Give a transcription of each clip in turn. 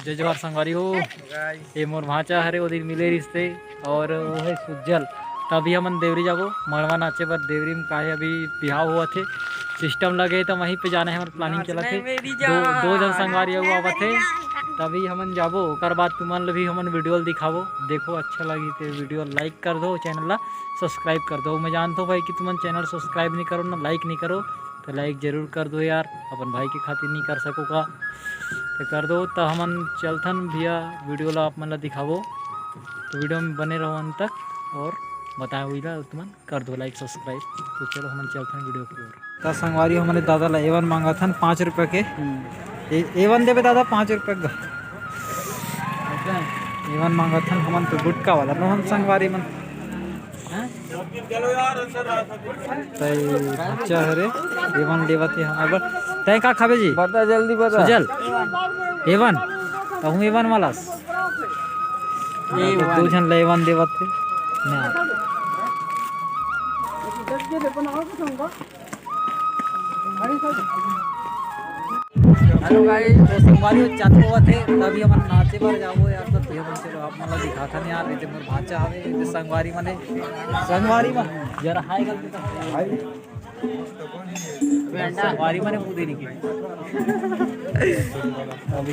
जय जवाहर संगवारी हो। ये मोर भाचा हरे वो दिन मिले रिश्ते और वो है सुजल। तभी हमन देवरी जाबो मड़वा नाचे पर देवरी में काहे अभी बिहाव हुआ थे सिस्टम लगे तो वहीं पे जाने हमारे प्लानिंग चला थे। दो जन संगवारी हुआ थे तभी हमन जाबो। ओकर बाद तुमन भी हमन वीडियो दिखाबो। देखो अच्छा लगी तो वीडियो लाइक कर दो, चैनल ला सब्सक्राइब कर दो। मैं जानता हूँ भाई कि तुमन चैनल सब्सक्राइब नहीं करो ना लाइक नहीं करो तो लाइक जरूर कर दो यार। अपन भाई के खातिर नहीं कर सको का तो कर दो। तो हमन चलथन भैया वीडियो ला आप मन ला दिखाबो तो वीडियो में बने रहो अंत तक और बताओ हुई तुमन कर दो लाइक सब्सक्राइब। तो चलो हमन चलथन वीडियो की ओर। तो संगवारी हमने दादा ला एवन मांगा था 5 रुपये के एवन देवे दादा 5 रुपये का एवन मांगा था हमन तो गुटका वाला नोहन संगवारी मन अच्छा हरे एवन लेवत है हमारे तय का खाबे जी बता जल्दी बता सुजल एवन तो हूँ एवन वाला दो जन ले एवन देवत थे हेलो गाइस तो संगवारी चाहते हुआ थे तभी हम नाचे पर जाओ यार। तो हम चलो आप मतलब दिखा था यार ये मोर भाचा हवे ये संगवारी मने संगवारी मन जरा हाय गलती तो हाय संगवारी मने पूरी नहीं की अभी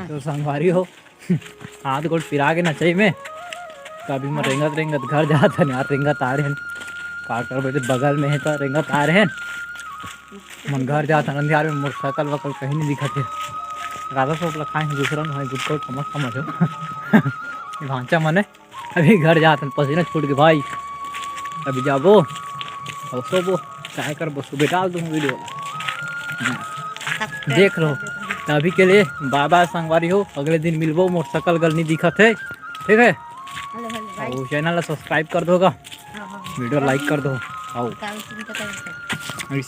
तो संगवारी हो हाथ गोड़ पिरा के नचाई में कभी मैं रेंगत रेंगत घर जाता यार रेंगत आ रहे हैं का कर बेटे बगल में है तो रेंगत आ रहे हैं मन घर जाता अंधियार में मोटरसाइकिल वकल कहीं नहीं दिखा थे राधा सोप खाए दूसरा में गुटको समझ समझो भांचा मने अभी घर जाते पसीना छूट के भाई अभी जाबो और सोबो चाहे कर बो सुबह डाल दूँ वीडियो देख लो। तो अभी के लिए बाय बाय संगवारी हो। अगले दिन मिलबो मोटरसाइकिल गल नहीं दिखा थे ठीक है और चैनल सब्सक्राइब कर दोगा वीडियो लाइक कर दो आओ।